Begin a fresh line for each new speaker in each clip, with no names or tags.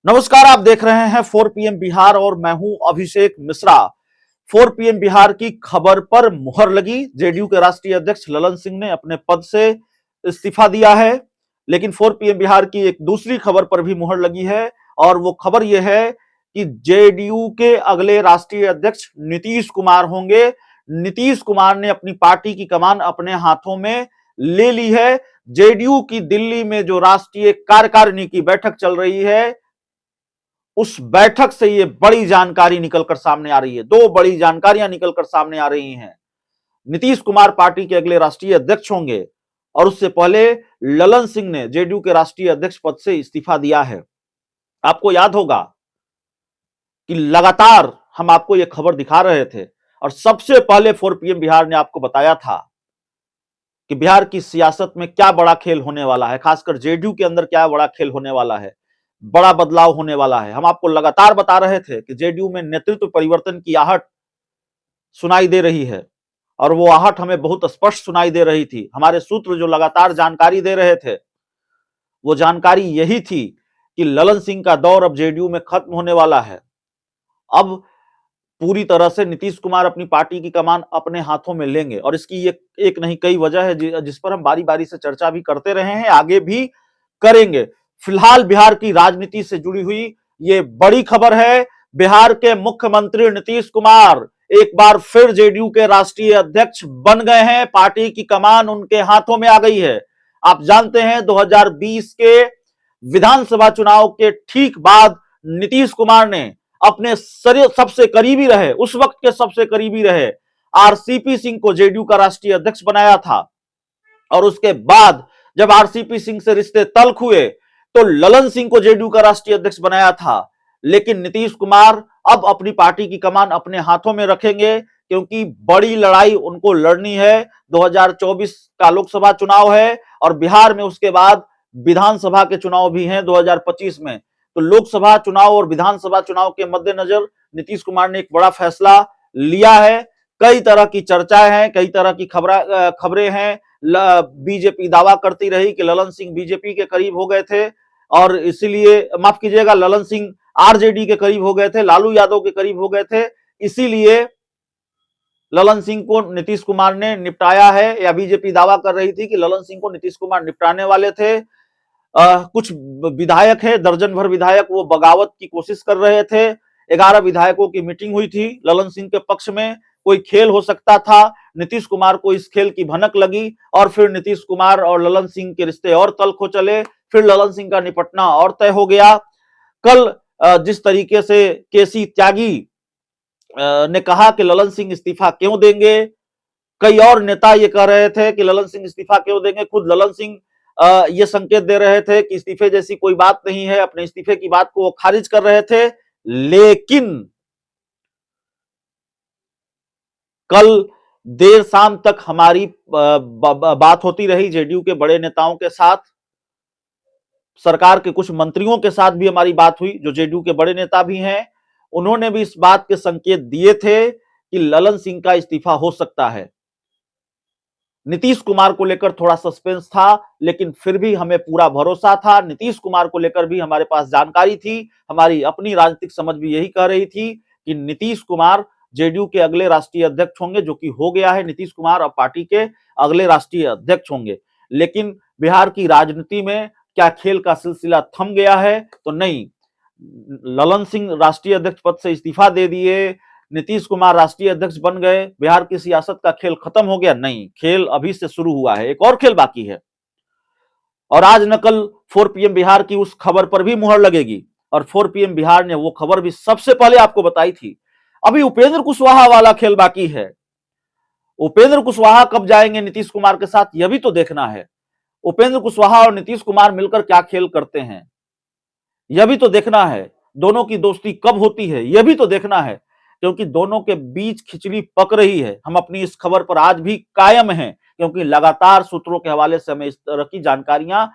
नमस्कार, आप देख रहे हैं 4 पीएम बिहार और मैं हूं अभिषेक मिश्रा। 4 पीएम बिहार की खबर पर मुहर लगी। जेडीयू के राष्ट्रीय अध्यक्ष ललन सिंह ने अपने पद से इस्तीफा दिया है, लेकिन 4 पीएम बिहार की एक दूसरी खबर पर भी मुहर लगी है और वो खबर यह है कि जेडीयू के अगले राष्ट्रीय अध्यक्ष नीतीश कुमार होंगे। नीतीश कुमार ने अपनी पार्टी की कमान अपने हाथों में ले ली है। जेडीयू की दिल्ली में जो राष्ट्रीय कार्यकारिणी की बैठक चल रही है, उस बैठक से ये बड़ी जानकारी निकलकर सामने आ रही है। दो बड़ी जानकारियां निकलकर सामने आ रही हैं। नीतीश कुमार पार्टी के अगले राष्ट्रीय अध्यक्ष होंगे और उससे पहले ललन सिंह ने जेडीयू के राष्ट्रीय अध्यक्ष पद से इस्तीफा दिया है। आपको याद होगा कि लगातार हम आपको यह खबर दिखा रहे थे और सबसे पहले 4 पीएम बिहार ने आपको बताया था कि बिहार की सियासत में क्या बड़ा खेल होने वाला है, खासकर जेडीयू के अंदर क्या बड़ा खेल होने वाला है, बड़ा बदलाव होने वाला है। हम आपको लगातार बता रहे थे कि जेडीयू में नेतृत्व परिवर्तन की आहट सुनाई दे रही है और वो आहट हमें बहुत स्पष्ट सुनाई दे रही थी। हमारे सूत्र जो लगातार जानकारी दे रहे थे, वो जानकारी यही थी कि ललन सिंह का दौर अब जेडीयू में खत्म होने वाला है। अब पूरी तरह से नीतीश कुमार अपनी पार्टी की कमान अपने हाथों में लेंगे और इसकी एक नहीं कई वजह है जिस पर हम बारी बारी से चर्चा भी करते रहे हैं, आगे भी करेंगे। फिलहाल बिहार की राजनीति से जुड़ी हुई ये बड़ी खबर है। बिहार के मुख्यमंत्री नीतीश कुमार एक बार फिर जेडीयू के राष्ट्रीय अध्यक्ष बन गए हैं। पार्टी की कमान उनके हाथों में आ गई है। आप जानते हैं 2020 के विधानसभा चुनाव के ठीक बाद नीतीश कुमार ने अपने सबसे करीबी रहे, उस वक्त के सबसे करीबी रहे आरसीपी सिंह को जेडीयू का राष्ट्रीय अध्यक्ष बनाया था और उसके बाद जब आरसीपी सिंह से रिश्ते तल्ख हुए तो ललन सिंह को जेडीयू का राष्ट्रीय अध्यक्ष बनाया था। लेकिन नीतीश कुमार अब अपनी पार्टी की कमान अपने हाथों में रखेंगे क्योंकि बड़ी लड़ाई उनको लड़नी है। 2024 का लोकसभा चुनाव है और बिहार में उसके बाद विधानसभा के चुनाव भी हैं 2025 में। तो लोकसभा चुनाव और विधानसभा चुनाव के मद्देनजर नीतीश कुमार ने एक बड़ा फैसला लिया है। कई तरह की चर्चाएं हैं, कई तरह की खबरें हैं। बीजेपी दावा करती रही कि ललन सिंह बीजेपी के करीब हो गए थे और इसीलिए, माफ कीजिएगा, ललन सिंह आरजेडी के करीब हो गए थे, लालू यादव के करीब हो गए थे, इसीलिए ललन सिंह को नीतीश कुमार ने निपटाया है। या बीजेपी दावा कर रही थी कि ललन सिंह को नीतीश कुमार निपटाने वाले थे। कुछ विधायक है, दर्जन भर विधायक, वो बगावत की कोशिश कर रहे थे। 11 विधायकों की मीटिंग हुई थी ललन सिंह के पक्ष में। कोई खेल हो सकता था, नीतीश कुमार को इस खेल की भनक लगी और फिर नीतीश कुमार और ललन सिंह के रिश्ते और तल्ख हो चले। फिर ललन सिंह का निपटना और तय हो गया। कल जिस तरीके से केसी त्यागी ने कहा कि ललन सिंह इस्तीफा क्यों देंगे, कई और नेता ये कह रहे थे कि ललन सिंह इस्तीफा क्यों देंगे। खुद ललन सिंह ये संकेत दे रहे थे कि इस्तीफे जैसी कोई बात नहीं है, अपने इस्तीफे की बात को वो खारिज कर रहे थे। लेकिन कल देर शाम तक हमारी बात होती रही जेडीयू के बड़े नेताओं के साथ, सरकार के कुछ मंत्रियों के साथ भी हमारी बात हुई जो जेडीयू के बड़े नेता भी हैं। उन्होंने भी इस बात के संकेत दिए थे कि ललन सिंह का इस्तीफा हो सकता है। नीतीश कुमार को लेकर थोड़ा सस्पेंस था, लेकिन फिर भी हमें पूरा भरोसा था। नीतीश कुमार को लेकर भी हमारे पास जानकारी थी। हमारी अपनी राजनीतिक समझ भी यही कह रही थी कि नीतीश कुमार जेडीयू के अगले राष्ट्रीय अध्यक्ष होंगे, जो कि हो गया है। नीतीश कुमार अब पार्टी के अगले राष्ट्रीय अध्यक्ष होंगे। लेकिन बिहार की राजनीति में क्या खेल का सिलसिला थम गया है? तो नहीं। ललन सिंह राष्ट्रीय अध्यक्ष पद से इस्तीफा दे दिए, नीतीश कुमार राष्ट्रीय अध्यक्ष बन गए, बिहार की सियासत का खेल खत्म हो गया? नहीं, खेल अभी से शुरू हुआ है, एक और खेल बाकी है। और आज न कल 4 पीएम बिहार की उस खबर पर भी मुहर लगेगी और 4 पीएम बिहार ने वो खबर भी सबसे पहले आपको बताई थी। अभी उपेंद्र कुशवाहा वाला खेल बाकी है। उपेंद्र कुशवाहा कब जाएंगे नीतीश कुमार के साथ, यह भी तो देखना है। उपेंद्र कुशवाहा और नीतीश कुमार मिलकर क्या खेल करते हैं, यह भी तो देखना है। दोनों की दोस्ती कब होती है, यह भी तो देखना है, क्योंकि दोनों के बीच खिचड़ी पक रही है। हम अपनी इस खबर पर आज भी कायम हैं, क्योंकि लगातार सूत्रों के हवाले से हमें इस तरह की जानकारियां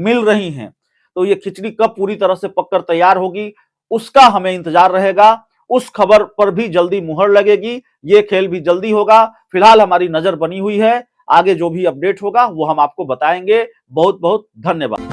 मिल रही हैं। तो ये खिचड़ी कब पूरी तरह से पककर तैयार होगी, उसका हमें इंतजार रहेगा। उस खबर पर भी जल्दी मुहर लगेगी, ये खेल भी जल्दी होगा। फिलहाल हमारी नजर बनी हुई है, आगे जो भी अपडेट होगा वो हम आपको बताएंगे। बहुत बहुत धन्यवाद।